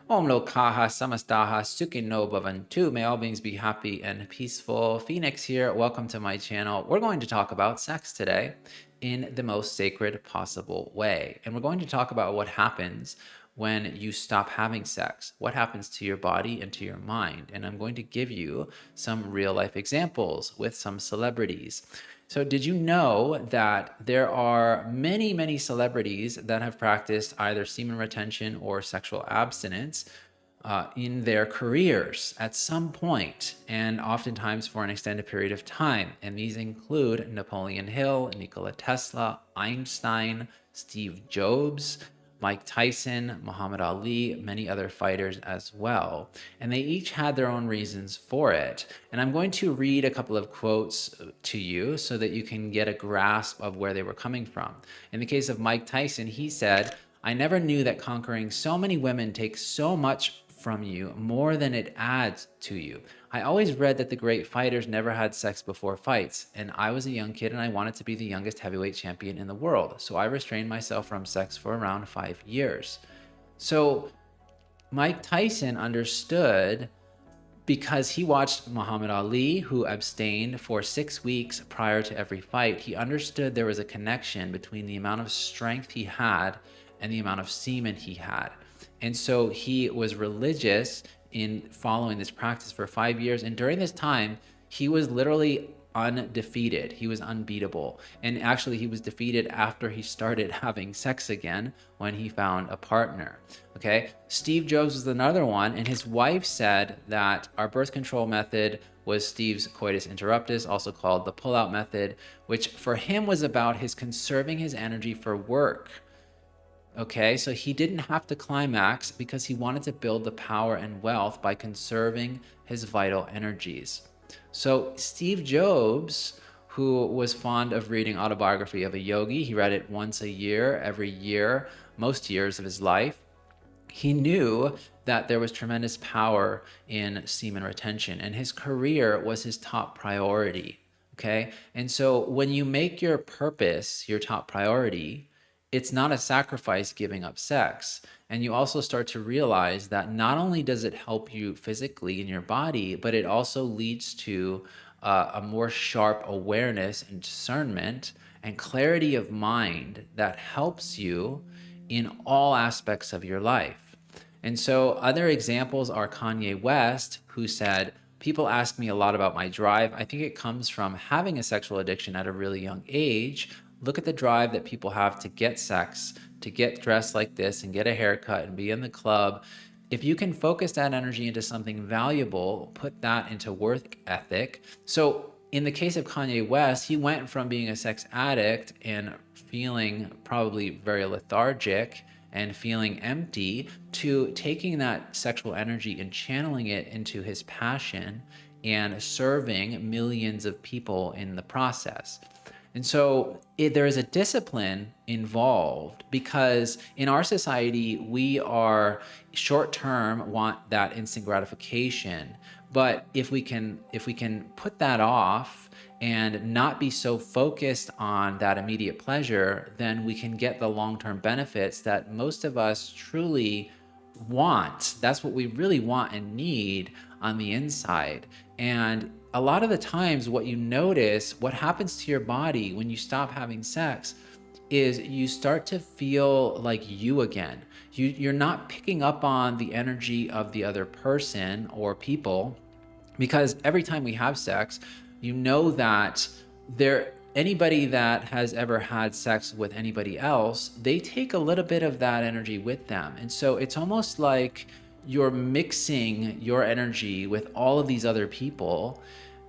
Om Lokaha Samastaha Sukhino Bhavantu. May all beings be happy and peaceful. Phoenix here. Welcome to my channel. We're going to talk about sex today in the most sacred possible way. And we're going to talk about what happens when you stop having sex, what happens to your body and to your mind. And I'm going to give you some real life examples with some celebrities. So did you know that there are many, many celebrities that have practiced either semen retention or sexual abstinence in their careers at some point, and oftentimes for an extended period of time? And these include Napoleon Hill, Nikola Tesla, Einstein, Steve Jobs, Mike Tyson, Muhammad Ali, many other fighters as well. And they each had their own reasons for it. And I'm going to read a couple of quotes to you so that you can get a grasp of where they were coming from. In the case of Mike Tyson, he said, "I never knew that conquering so many women takes so much from you, more than it adds to you. I always read that the great fighters never had sex before fights, and I was a young kid and I wanted to be the youngest heavyweight champion in the world, so I restrained myself from sex for around 5 years." So Mike Tyson understood, because he watched Muhammad Ali, who abstained for 6 weeks prior to every fight. He understood there was a connection between the amount of strength he had and the amount of semen he had. And so he was religious in following this practice for 5 years. And during this time, he was literally undefeated. He was unbeatable. And actually, he was defeated after he started having sex again when he found a partner. Okay. Steve Jobs was another one. And his wife said that our birth control method was Steve's coitus interruptus, also called the pull-out method, which for him was about his conserving his energy for work. Okay, so he didn't have to climax because he wanted to build the power and wealth by conserving his vital energies. So Steve Jobs, who was fond of reading Autobiography of a Yogi, he read it once a year, every year, most years of his life. He knew that there was tremendous power in semen retention, and his career was his top priority. Okay, and so when you make your purpose your top priority, it's not a sacrifice giving up sex. And you also start to realize that not only does it help you physically in your body, but it also leads to a more sharp awareness and discernment and clarity of mind that helps you in all aspects of your life. And so other examples are Kanye West, who said, "People ask me a lot about my drive. I think it comes from having a sexual addiction at a really young age. Look at the drive that people have to get sex, to get dressed like this and get a haircut and be in the club. If you can focus that energy into something valuable, put that into work ethic." So in the case of Kanye West, he went from being a sex addict and feeling probably very lethargic and feeling empty to taking that sexual energy and channeling it into his passion and serving millions of people in the process. And so there is a discipline involved, because in our society, we are short term, want that instant gratification. But if we can put that off and not be so focused on that immediate pleasure, then we can get the long-term benefits that most of us truly want. That's what we really want and need on the inside. And a lot of the times what you notice, what happens to your body when you stop having sex, is you start to feel like you again. You're not picking up on the energy of the other person or people, because every time we have sex, you know that anybody that has ever had sex with anybody else, they take a little bit of that energy with them. And so it's almost like you're mixing your energy with all of these other people,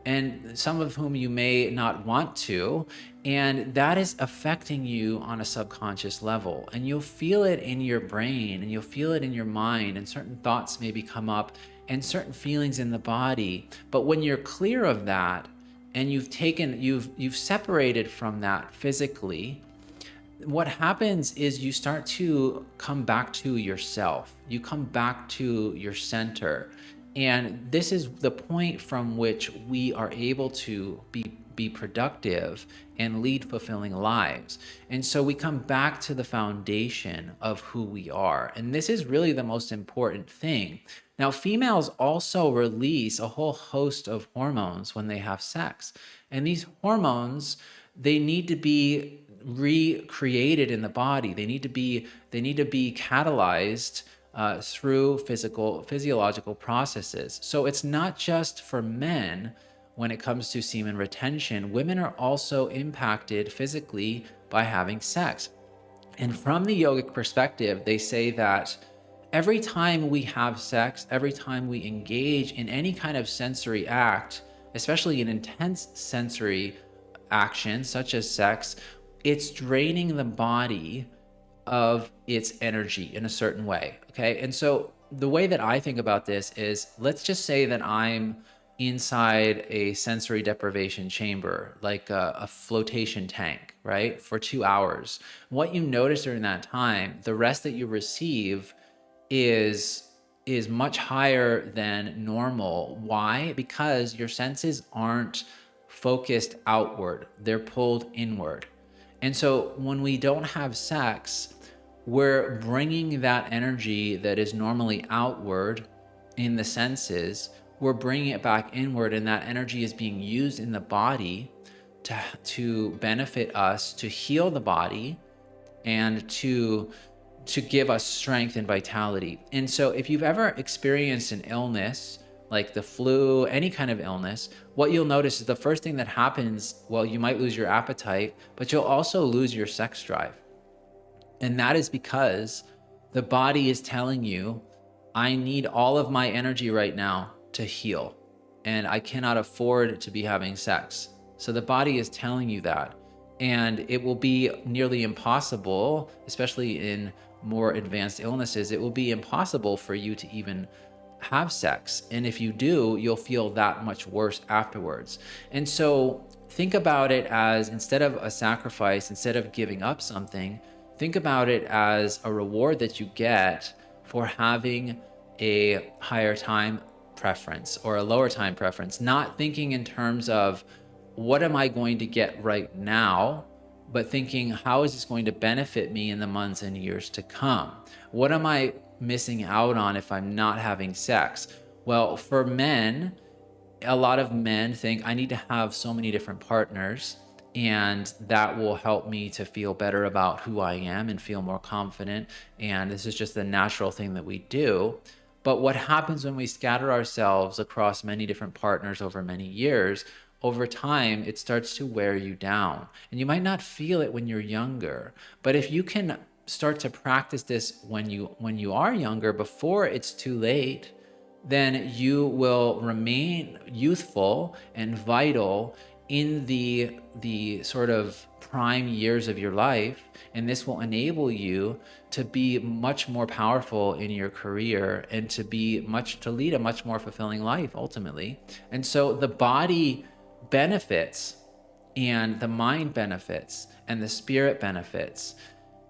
and some of whom you may not want to, and that is affecting you on a subconscious level. And you'll feel it in your brain, and you'll feel it in your mind, and certain thoughts maybe come up and certain feelings in the body. But when you're clear of that and you've separated from that physically, what happens is you start to come back to yourself. You come back to your center, And this is the point from which we are able to be productive and lead fulfilling lives. And so we come back to the foundation of who we are. And this is really the most important thing. Now, females also release a whole host of hormones when they have sex. And these hormones, they need to be recreated in the body. They need to be catalyzed through physiological processes. So it's not just for men when it comes to semen retention. Women are also impacted physically by having sex. And from the yogic perspective, they say that every time we have sex, every time we engage in any kind of sensory act, especially an intense sensory action such as sex, it's draining the body of its energy in a certain way. Okay. And so the way that I think about this is, let's just say that I'm inside a sensory deprivation chamber, like a flotation tank, right? For 2 hours. What you notice during that time, the rest that you receive is much higher than normal. Why? Because your senses aren't focused outward, they're pulled inward. And so when we don't have sex, we're bringing that energy that is normally outward in the senses, we're bringing it back inward, and that energy is being used in the body to benefit us, to heal the body, and to give us strength and vitality. And so if you've ever experienced an illness, like the flu, any kind of illness, what you'll notice is the first thing that happens, well, you might lose your appetite, but you'll also lose your sex drive. And that is because the body is telling you, I need all of my energy right now to heal, and I cannot afford to be having sex. So the body is telling you that. And it will be nearly impossible, especially in more advanced illnesses, it will be impossible for you to even have sex. And if you do, you'll feel that much worse afterwards. And so think about it as, instead of a sacrifice, instead of giving up something, think about it as a reward that you get for having a higher time preference or a lower time preference, not thinking in terms of what am I going to get right now, but thinking, how is this going to benefit me in the months and years to come? What am I missing out on if I'm not having sex? Well, for men, a lot of men think, I need to have so many different partners, and that will help me to feel better about who I am and feel more confident. And this is just the natural thing that we do. But what happens when we scatter ourselves across many different partners over many years, over time, it starts to wear you down. And you might not feel it when you're younger, but if you can start to practice this when you are younger, before it's too late, then you will remain youthful and vital in the sort of prime years of your life. And this will enable you to be much more powerful in your career and to lead a much more fulfilling life ultimately. And so the body benefits, and the mind benefits, and the spirit benefits.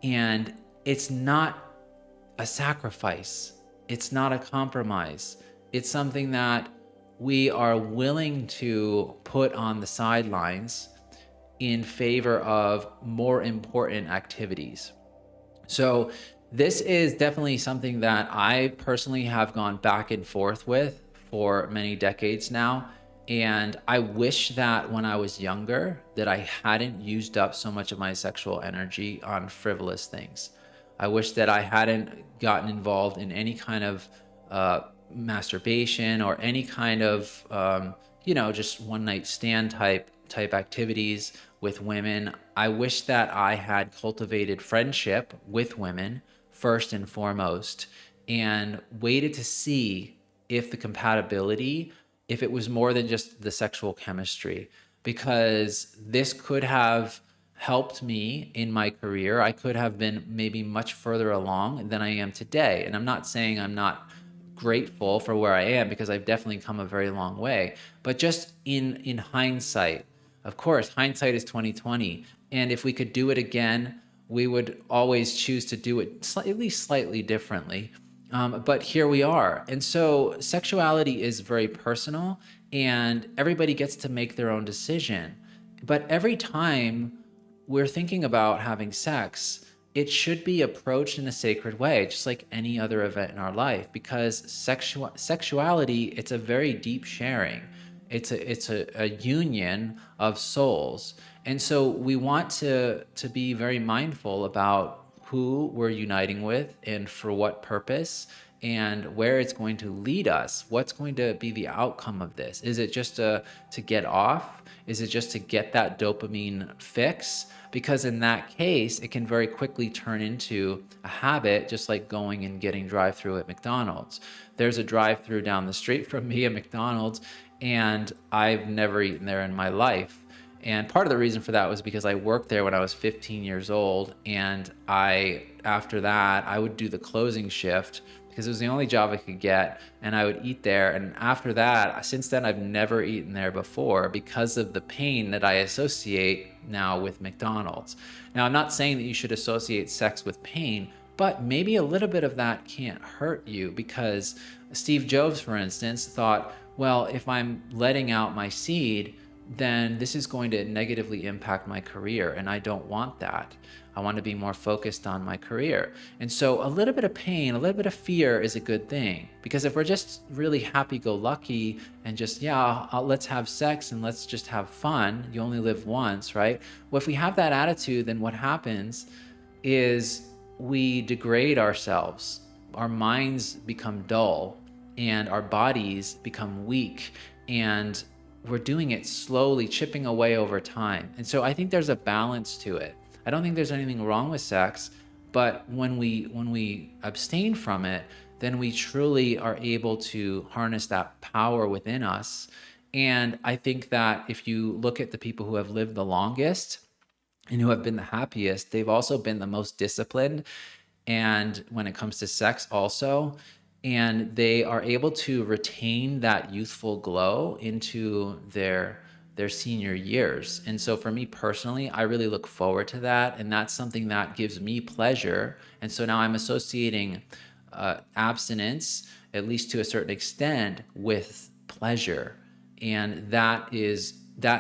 And it's not a sacrifice. It's not a compromise. It's something that we are willing to put on the sidelines in favor of more important activities. So this is definitely something that I personally have gone back and forth with for many decades now. And I wish that when I was younger, that I hadn't used up so much of my sexual energy on frivolous things. I wish that I hadn't gotten involved in any kind of masturbation or any kind of, just one night stand type activities with women. I wish that I had cultivated friendship with women first and foremost, and waited to see if the compatibility, if it was more than just the sexual chemistry, because this could have helped me in my career. I could have been maybe much further along than I am today. And I'm not saying I'm not grateful for where I am, because I've definitely come a very long way. But just in hindsight, of course, hindsight is 2020. And if we could do it again, we would always choose to do it at least slightly differently. But here we are. And so sexuality is very personal and everybody gets to make their own decision. But every time we're thinking about having sex, it should be approached in a sacred way, just like any other event in our life, because sexuality, it's a very deep sharing. It's a union of souls. And so we want to be very mindful about who we're uniting with and for what purpose and where it's going to lead us. What's going to be the outcome of this? Is it just to get off? Is it just to get that dopamine fix? Because in that case, it can very quickly turn into a habit, just like going and getting drive-through at McDonald's. There's a drive-through down the street from me at McDonald's, and I've never eaten there in my life. And part of the reason for that was because I worked there when I was 15 years old. And after that, I would do the closing shift because it was the only job I could get. And I would eat there. And after that, since then, I've never eaten there before because of the pain that I associate now with McDonald's. Now, I'm not saying that you should associate sex with pain, but maybe a little bit of that can't hurt you, because Steve Jobs, for instance, thought, well, if I'm letting out my seed, then this is going to negatively impact my career. And I don't want that. I want to be more focused on my career. And so a little bit of pain, a little bit of fear is a good thing, because if we're just really happy-go-lucky and just, yeah, let's have sex and let's just have fun. You only live once, right? Well, if we have that attitude, then what happens is we degrade ourselves. Our minds become dull and our bodies become weak, and we're doing it slowly, chipping away over time. And so I think there's a balance to it. I don't think there's anything wrong with sex, but when we abstain from it, then we truly are able to harness that power within us. And I think that if you look at the people who have lived the longest and who have been the happiest, they've also been the most disciplined. And when it comes to sex also, and they are able to retain that youthful glow into their senior years. And so for me personally, I really look forward to that. And that's something that gives me pleasure. And so now I'm associating abstinence, at least to a certain extent, with pleasure. And that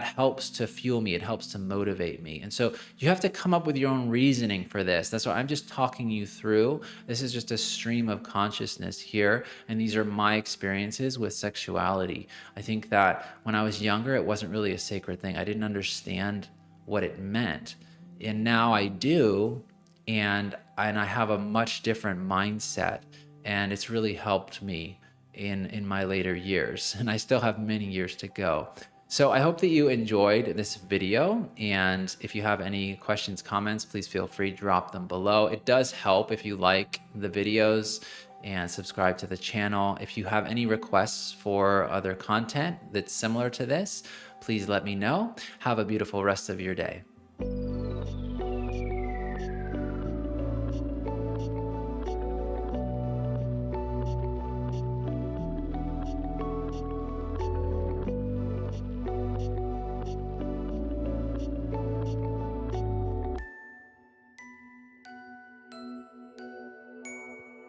helps to fuel me. It helps to motivate me. And so you have to come up with your own reasoning for this. That's why I'm just talking you through. This is just a stream of consciousness here. And these are my experiences with sexuality. I think that when I was younger, it wasn't really a sacred thing. I didn't understand what it meant. And now I do. And I have a much different mindset. And it's really helped me in my later years. And I still have many years to go. So I hope that you enjoyed this video, and if you have any questions, comments, please feel free to drop them below. It does help if you like the videos and subscribe to the channel. If you have any requests for other content that's similar to this, please let me know. Have a beautiful rest of your day.